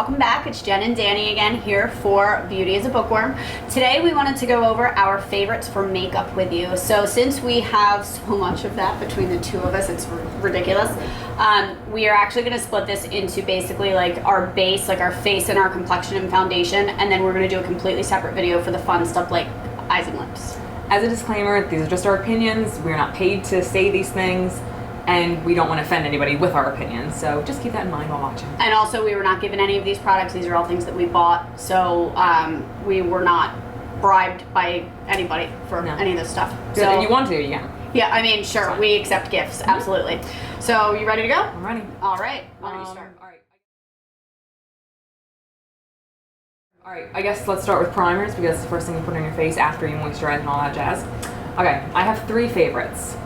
welcome back. It's Jen and Danny again here for Beauty is a Bookworm. Today we wanted to go over our favorites for makeup with you. So since we have so much of that between the two of us, it's ridiculous. We are actually going to split this into basically like our base, like our face and our complexion and foundation, and then we're going to do a completely separate video for the fun stuff like eyes and lips. As a disclaimer, these are just our opinions. We're not paid to say these things, and we don't want to offend anybody with our opinions, so just keep that in mind while watching. And also, we were not given any of these products. These are all things that we bought, so we were not bribed by anybody for any of this stuff. So, and you want to, you can. Yeah, I mean, sure, we accept gifts, absolutely. So, you ready to go? I'm ready. All right, why don't you start? All right, I guess let's start with primers because it's the first thing you put on your face after you moisturize and all that jazz. Okay, I have three favorites.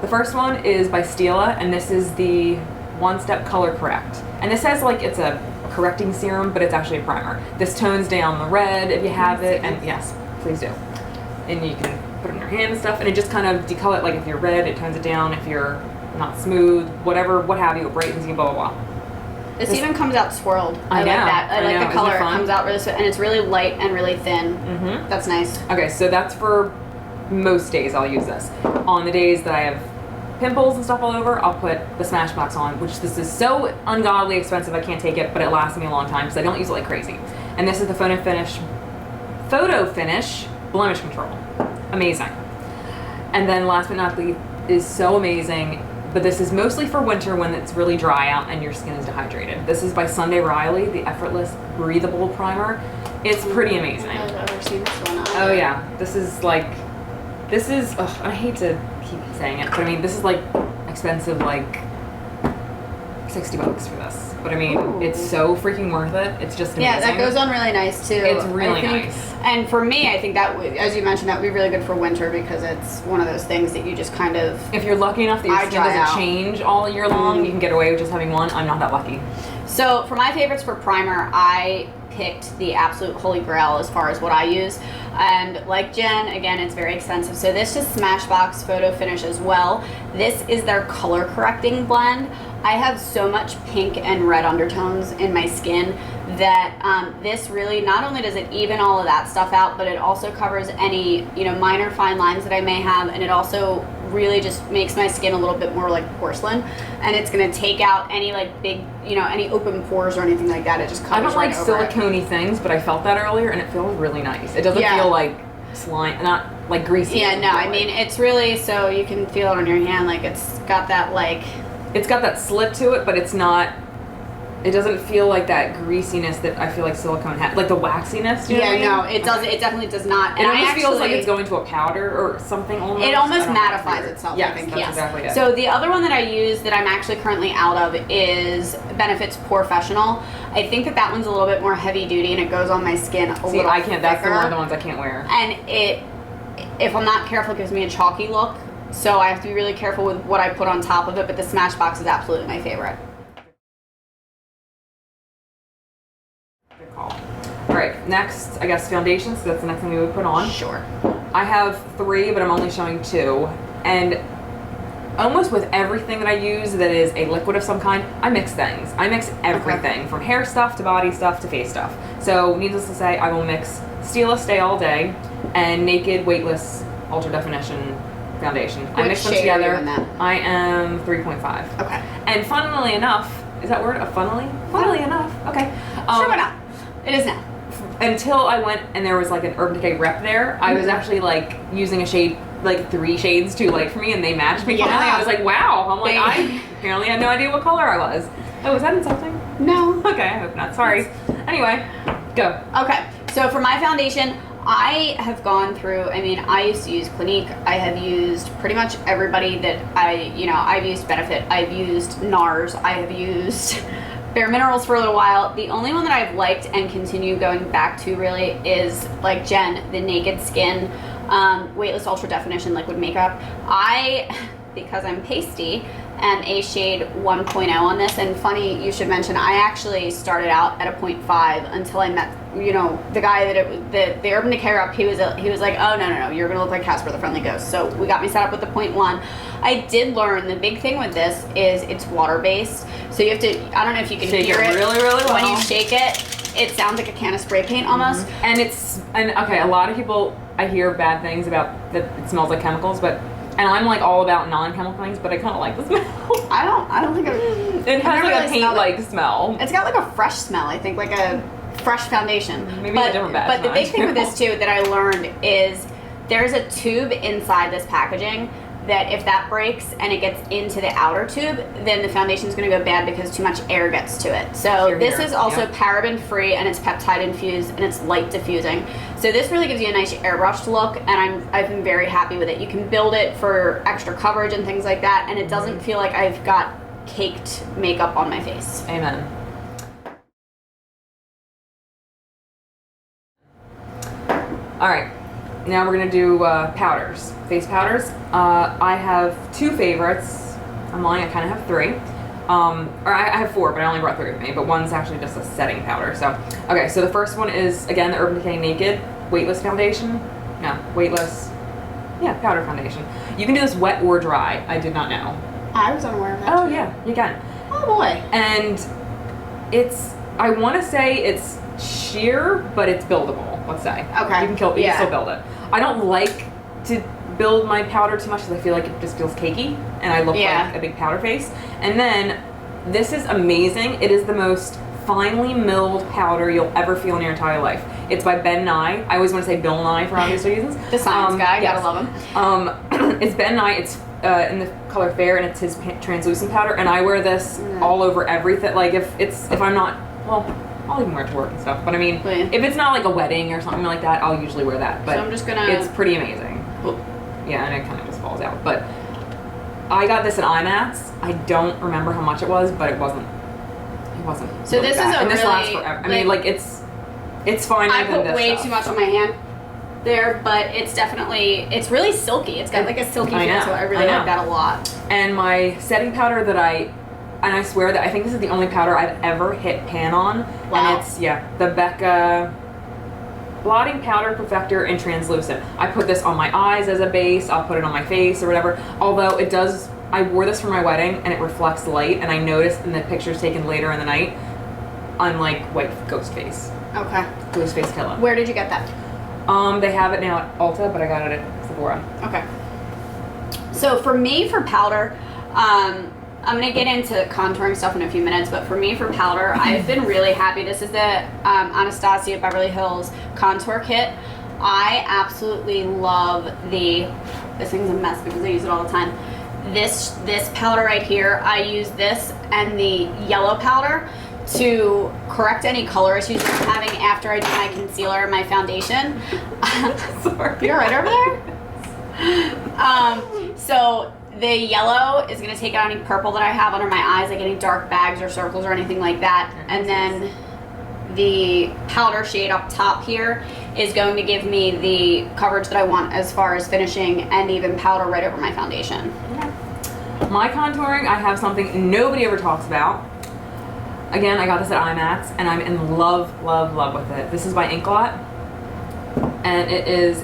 The first one is by Stila, and this is the One Step Color Correct. And this says like it's a correcting serum, but it's actually a primer. This tones down the red if you have it, and yes, please do. And you can put it in your hand and stuff, and it just kind of decolor it. Like if you're red, it tones it down. If you're not smooth, whatever, what have you, it brightens you, blah, blah, blah. This even comes out swirled. I know. Like that. I like the color. It fun? comes out really, and it's really light and really thin. Mm-hmm. That's nice. Okay, so that's for most days I'll use this. On the days that I have pimples and stuff all over, I'll put the Smashbox on, which this is so ungodly expensive I can't take it, but it lasts me a long time because I don't use it like crazy. And this is the Photo Finish Blemish Control. Amazing. And then last but not least is so amazing, but this is mostly for winter when it's really dry out and your skin is dehydrated. This is by Sunday Riley, the Effortless Breathable Primer. It's pretty amazing. I've never seen this one. Oh yeah, this is, I hate to keep saying it, but I mean, this is like expensive, like $60 for this. But I mean, it's so freaking worth it. It's just amazing. Yeah, that goes on really nice too. It's really nice. And for me, I think that would, as you mentioned, that would be really good for winter because it's one of those things that you just kind of... If you're lucky enough that your skin doesn't change all year long, you can get away with just having one. I'm not that lucky. So for my favorites for primer, I picked the absolute holy grail as far as what I use. And like Jen, again, it's very expensive. So this is Smashbox Photo Finish as well. This is their color correcting blend. I have so much pink and red undertones in my skin that this really, not only does it even all of that stuff out, but it also covers any, minor fine lines that I may have, and it also really just makes my skin a little bit more like porcelain, and it's gonna take out any like big, any open pores or anything like that. It just covers. I don't like silicone-y things, but I felt that earlier, and it feels really nice. It doesn't feel like slime, not like greasy. Yeah, no, I mean it's really, so you can feel it on your hand, like it's got that like. It's got that slip to it, but it's not. It doesn't feel like that greasiness that I feel like silicone has, like the waxiness. You know what I mean? No, it does. It definitely does not. And it almost feels like it's going to a powder or something. Almost. It almost mattifies itself. Yes, I think. That's exactly it. So the other one that I use that I'm actually currently out of is Benefit's Professional. I think that one's a little bit more heavy duty and it goes on my skin a little I can't. That's thicker. one of the ones I can't wear. And if I'm not careful, it gives me a chalky look. So I have to be really careful with what I put on top of it. But the Smashbox is absolutely my favorite. Good call. All right, next, I guess foundation, so that's the next thing we would put on. Sure. I have three, but I'm only showing two. And almost with everything that I use that is a liquid of some kind, I mix things. I mix everything, from hair stuff to body stuff to face stuff. So needless to say, I will mix Stila Stay All Day and Naked Weightless Ultra Definition Foundation. I mix them together. I am 3.5. Okay. And funnily enough, is that word? Funnily? Funnily enough. Okay. Sure enough. It is now. Until I went and there was like an Urban Decay rep there, I was actually like using a shade, like 3 shades too light for me, and they matched me. Finally, I was like, wow. I'm like, I apparently had no idea what color I was. Oh, was that insulting? No. Okay, I hope not. Sorry. Anyway, go. Okay. So for my foundation, I have gone through, I used to use Clinique. I have used pretty much everybody that I've used Benefit. I've used NARS. I have used Bare Minerals for a little while. The only one that I've liked and continue going back to really is, like Jen, the Naked Skin Weightless Ultra Definition Liquid Makeup. Because I'm pasty, and a shade 1.0 on this. And funny you should mention, I actually started out at a 0.5 until I met, you know, the guy the Urban Decay rep. He was like, oh no, you're gonna look like Casper the Friendly Ghost. So we got me set up with the 0.1. I did learn the big thing with this is it's water based, so you have to, I don't know if you can shake hear it really well. when you shake it. It sounds like a can of spray paint almost. And okay, a lot of people, I hear bad things about that it smells like chemicals, but and I'm like all about non-chemical things, but I kind of like the smell. I don't think it has like a paint-like smell. It's got like a fresh smell, I think, like a fresh foundation. Maybe a different batch. But the big thing with this too that I learned is there's a tube inside this packaging that if that breaks and it gets into the outer tube, then the foundation is going to go bad because too much air gets to it. So this is also paraben free, and it's peptide infused, and it's light diffusing. So this really gives you a nice airbrushed look, and I've been very happy with it. You can build it for extra coverage and things like that, and it doesn't feel like I've got caked makeup on my face. Amen. All right. Now we're gonna do powders, face powders. I have two favorites. I'm lying, I kind of have three. Or I have four, but I only brought three with me, but one's actually just a setting powder. So, okay, so the first one is, again, the Urban Decay Naked Weightless Foundation. No, weightless, yeah, powder foundation. You can do this wet or dry, I did not know. I was unaware of that. Oh yeah, you can. Oh boy. And it's, I wanna say it's sheer, but it's buildable, let's say. Okay. You can still build it. I don't like to build my powder too much because I feel like it just feels cakey and I look like a big powder face. And then this is amazing. It is the most finely milled powder you'll ever feel in your entire life. It's by Ben Nye. I always want to say Bill Nye for obvious reasons. The science guy, yes. gotta love him. It's Ben Nye. It's in the color Fair, and it's his translucent powder. And I wear this all over everything. Like if I'm not, well, I'll even wear it to work and stuff. But I mean, if it's not like a wedding or something like that, I'll usually wear that. But so I'm just gonna. It's pretty amazing. Yeah, and it kind of just falls out. But I got this at IMAX. I don't remember how much it was, but it wasn't. So really this bad. is a and really. this lasts forever. I mean, like it's finer I than this. put way stuff, too much so. on my hand there, but it's really silky. It's got like a silky feel, so I really like that a lot. And my setting powder that I swear that I think this is the only powder I've ever hit pan on. Wow. And it's, the Becca Blotting Powder Perfector in Translucent. I put this on my eyes as a base, I'll put it on my face or whatever. Although it does, I wore this for my wedding and it reflects light, and I noticed in the pictures taken later in the night, I'm like white ghost face. Okay. Ghost face killer. Where did you get that? They have it now at Ulta, but I got it at Sephora. Okay. So for me, for powder, I'm gonna get into contouring stuff in a few minutes, but for me, for powder, I've been really happy. This is the Anastasia Beverly Hills Contour Kit. I absolutely love this thing's a mess because I use it all the time. This powder right here, I use this and the yellow powder to correct any color issues I'm having after I do my concealer and my foundation. Sorry. You're right over there? So the yellow is going to take out any purple that I have under my eyes, like any dark bags or circles or anything like that. And then the powder shade up top here is going to give me the coverage that I want as far as finishing and even powder right over my foundation. My contouring, I have something nobody ever talks about. Again, I got this at IMAX, and I'm in love with it. This is by Inklot, and it's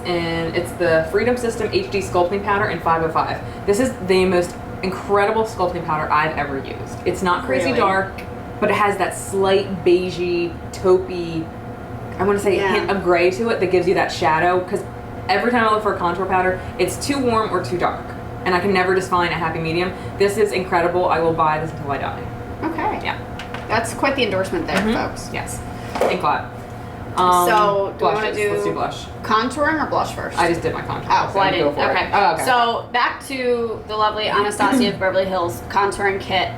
the Freedom System HD Sculpting Powder in 505. This is the most incredible sculpting powder I've ever used. It's not crazy dark, but it has that slight beigey, taupey, I want to say hint of gray to it that gives you that shadow, because every time I look for a contour powder, it's too warm or too dark, and I can never just find a happy medium. This is incredible. I will buy this until I die. Okay. Yeah. That's quite the endorsement there, folks. Yes. Inklot. So, do you want to do Let's do blush. Contouring or blush first? I just did my contour. Oh, well, I didn't. Okay. Oh, okay. So, back to the lovely Anastasia Beverly Hills contouring kit.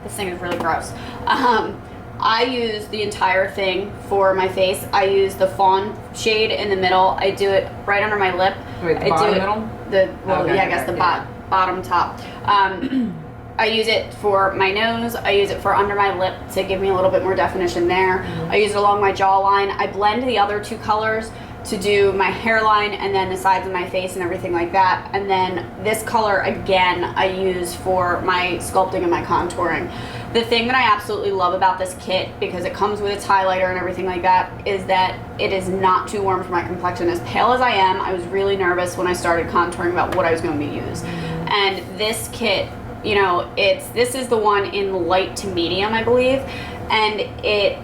This thing is really gross. I use the entire thing for my face. I use the fawn shade in the middle. I do it right under my lip. Wait, the bottom middle? I guess the bottom top. I use it for my nose. I use it for under my lip to give me a little bit more definition there. I use it along my jawline. I blend the other two colors to do my hairline and then the sides of my face and everything like that. And then this color, again, I use for my sculpting and my contouring. The thing that I absolutely love about this kit, because it comes with its highlighter and everything like that, is that it is not too warm for my complexion. As pale as I am, I was really nervous when I started contouring about what I was going to use. And this kit, you know, this is the one in light to medium, I believe, and it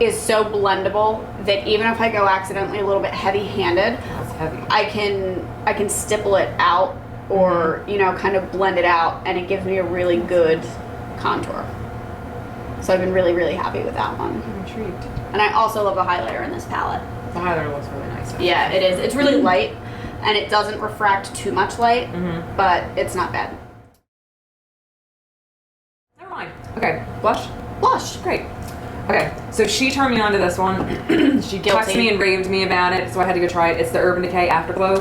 is so blendable that even if I go accidentally a little bit heavy-handed, That's heavy. I can stipple it out or, you know, kind of blend it out, and it gives me a really good contour. So I've been really, really happy with that one. I'm intrigued. And I also love the highlighter in this palette. The highlighter looks really nice. Actually. Yeah, it is. It's really light, and it doesn't refract too much light, but it's not bad. Never mind. Okay, blush. Blush. Great. Okay, so she turned me on to this one. She texted me and raved me about it, so I had to go try it. It's the Urban Decay Afterglow.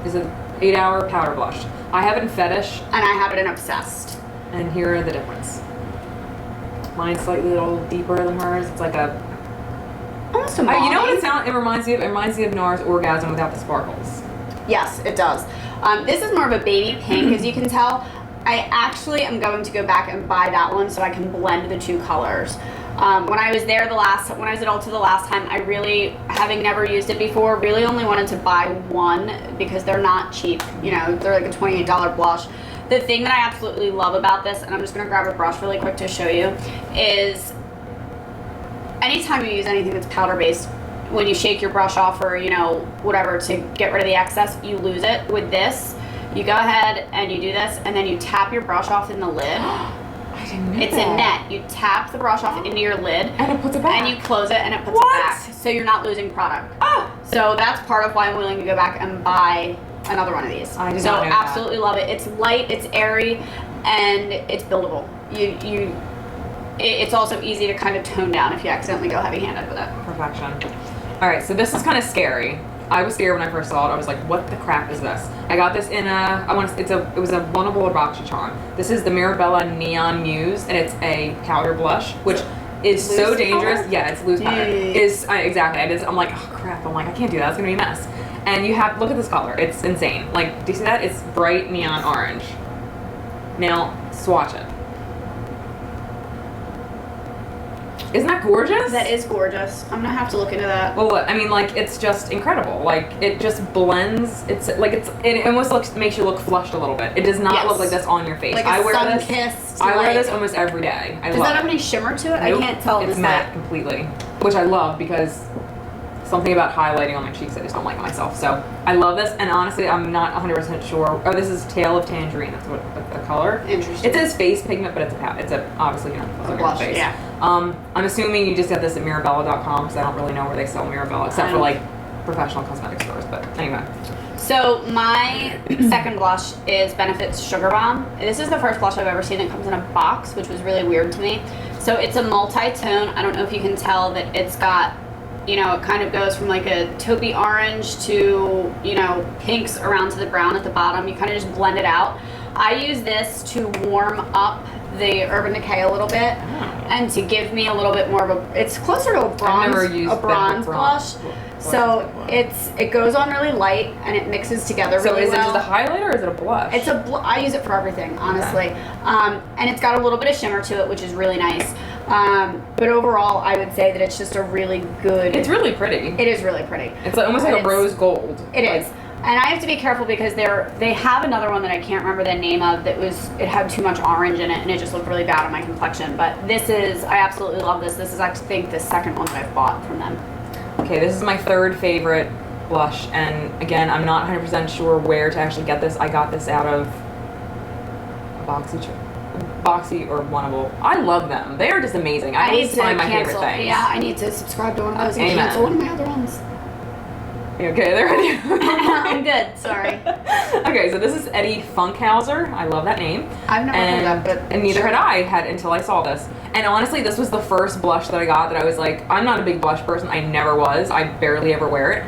It's an 8-hour powder blush. I have it in Fetish, And I have it in Obsessed. and here are the difference. Mine's slightly a little deeper than hers. It's like a... Almost a you know what mauve. it sounds? It reminds me of? It reminds me of Nars Orgasm without the sparkles. Yes, it does. This is more of a baby pink, as you can tell. I actually am going to go back and buy that one so I can blend the two colors. When I was there when I was at Ulta the last time, I really, having never used it before, really only wanted to buy one because they're not cheap. You know, they're like a $28 blush. The thing that I absolutely love about this, and I'm just gonna grab a brush really quick to show you, is anytime you use anything that's powder based, when you shake your brush off or, you know, whatever to get rid of the excess, you lose it. With this, you go ahead and you do this, and then you tap your brush off in the lid. I didn't know It's a net. You tap the brush off into your lid, And it puts it back. and you close it, and it puts What? it back. So you're not losing product. Oh! So that's part of why I'm willing to go back and buy another one of these. I did so not know that. absolutely love it. It's light, it's airy, and it's buildable. It's also easy to kind of tone down if you accidentally go heavy-handed with it. Perfection. All right, so this is kind of scary. I was scared when I first saw it. I was like, "What the crap is this?" I got this in it was a Vulnerable BoxyCharm. This is the Mirabella Neon Muse, and it's a powder blush, which is so Loose dangerous. powder? Yeah, it's loose powder. Yeah. Exactly. I'm like, "Oh crap!" I'm like, "I can't do that. It's gonna be a mess." And you have look at this color. It's insane. Like, do you see that? It's bright neon orange. Now swatch it. Isn't that gorgeous? That is gorgeous. I'm gonna have to look into that. Well, I mean, like, it's just incredible. Like, it just blends. It almost makes you look flushed a little bit. It does not Yes. look like this on your face. Like I a wear this. sun-kissed. I wear like- this almost every day. I Does love that have it. any shimmer to it? Nope. I can't tell in It's this matte light. completely, which I love because something about highlighting on my cheeks I just don't like myself. So I love this, and honestly, I'm not 100% sure. Oh, this is Tale of Tangerine. That's what the color. Interesting. It says face pigment, but it's a obviously you know it's on your blush, face. yeah. I'm assuming you just got this at Mirabella.com because I don't really know where they sell Mirabella except for like professional cosmetic stores. But anyway, So my second blush is Benefit's Sugar Bomb. This is the first blush I've ever seen that comes in a box, which was really weird to me. So it's a multi-tone. I don't know if you can tell that it's got, you know, it kind of goes from like a taupey orange to, you know, pinks around to the brown at the bottom. You kind of just blend it out. I use this to warm up the Urban Decay a little bit and to give me a little bit more of a, it's closer to a bronze, never used a bronze Benefit blush. So it goes on really light and it mixes together so really is well. it just a highlighter or is it a blush? It's I use it for everything, honestly. And it's got a little bit of shimmer to it, which is really nice. But overall, I would say that it's just a really good. It's really pretty. It is really pretty. It's like, almost like a It's- rose gold. It is. And I have to be careful because they have another one that I can't remember the name of it had too much orange in it and it just looked really bad on my complexion. But I absolutely love this. This is, I think, the second one that I've bought from them. Okay, this is my third favorite blush, and again, I'm not 100% sure where to actually get this. I got this out of Boxy or Oneable. I love them. They are just amazing. I always find my favorite things. Yeah, I need to subscribe to one of those and Amen. cancel one of my other ones. You okay there? I'm good. Sorry. Okay, so this is Eddie Funkhauser. I love that name. I've never heard of that, but and neither sure. had I until I saw this. And honestly, this was the first blush that I got that I was like, I'm not a big blush person. I never was. I barely ever wear it.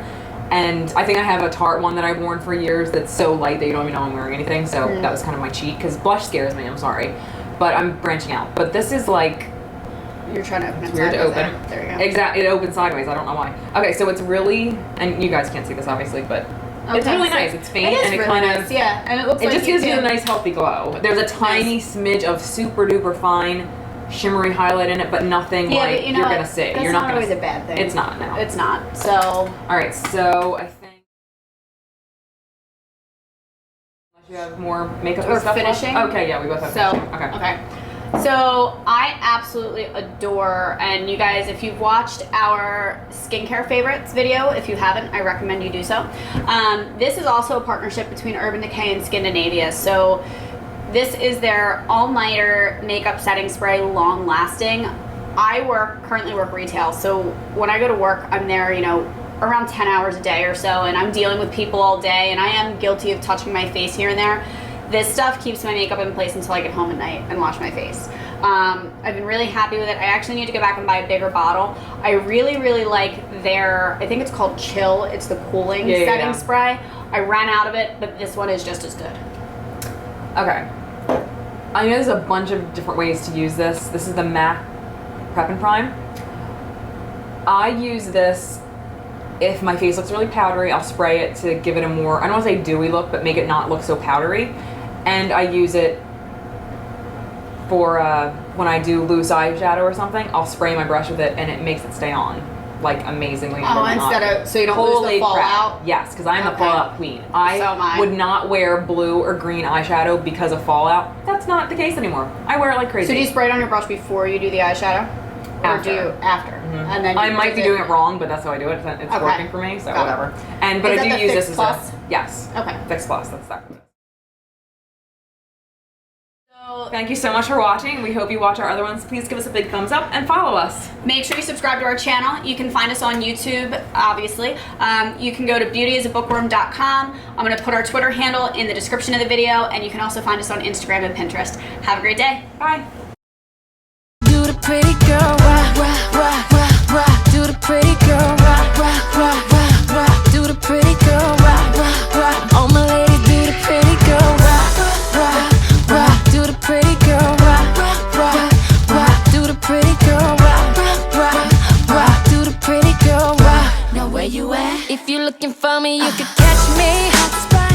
And I think I have a Tarte one that I've worn for years that's so light that you don't even know I'm wearing anything. So that was kind of my cheat because blush scares me. I'm sorry, but I'm branching out. But this is like, You're trying to open it. It's weird to open. There you go. Exactly. It opens sideways. I don't know why. Okay, so it's really, and you guys can't see this obviously, but it's really nice. It's faint and it really kind of, nice, yeah, and it looks like just gives you a nice healthy glow. There's a tiny smidge of super duper fine shimmery highlight in it, but nothing like but you know you're gonna see. That's You're not always gonna. a bad thing. It's not. No. It's not. So. All right. So I think. Unless you have more makeup Or stuff finishing. left? Okay. Yeah, we both have finishing. Okay. Okay. So I absolutely adore, and you guys, if you've watched our skincare favorites video, if you haven't, I recommend you do so. This is also a partnership between Urban Decay and Skindinavia. So this is their all-nighter makeup setting spray, long lasting. I currently work retail, so when I go to work, I'm there, you know, around 10 hours a day or so, and I'm dealing with people all day, and I am guilty of touching my face here and there. This stuff keeps my makeup in place until I get home at night and wash my face. I've been really happy with it. I actually need to go back and buy a bigger bottle. I really, really like their, I think it's called Chill. It's the cooling setting spray. I ran out of it, but this one is just as good. Okay. I know there's a bunch of different ways to use this. This is the MAC Prep and Prime. I use this if my face looks really powdery. I'll spray it to give it a more, I don't want to say dewy look, but make it not look so powdery. And I use it for when I do loose eyeshadow or something. I'll spray my brush with it and it makes it stay on like amazingly. Oh, instead of, so you don't lose the fallout? Yes, because I'm a fallout queen. I would not wear blue or green eyeshadow because of fallout. That's not the case anymore. I wear it like crazy. So do you spray it on your brush before you do the eyeshadow? After. Or do you after? Mm-hmm. And then I might be doing it wrong, but that's how I do it. It's working for me, so whatever. And but I do use this as Plus? yes. Okay. Fix Plus. That's that. So thank you so much for watching. We hope you watch our other ones. Please give us a big thumbs up and follow us. Make sure you subscribe to our channel. You can find us on YouTube, obviously. You can go to beautyisabookworm.com. I'm going to put our Twitter handle in the description of the video, and you can also find us on Instagram and Pinterest. Have a great day. Bye. Do the pretty girl rock, rock, rock, rock, rock. Do the pretty girl rock, rock, rock, rock, rock. Do the pretty girl rock, rock, rock. All my ladies do the pretty girl rock, rock, rock. Do the pretty girl rock, rock, rock. Do the pretty girl rock, rock, rock. Do the pretty girl rock. Now where you at? If you're looking for me, you can catch me.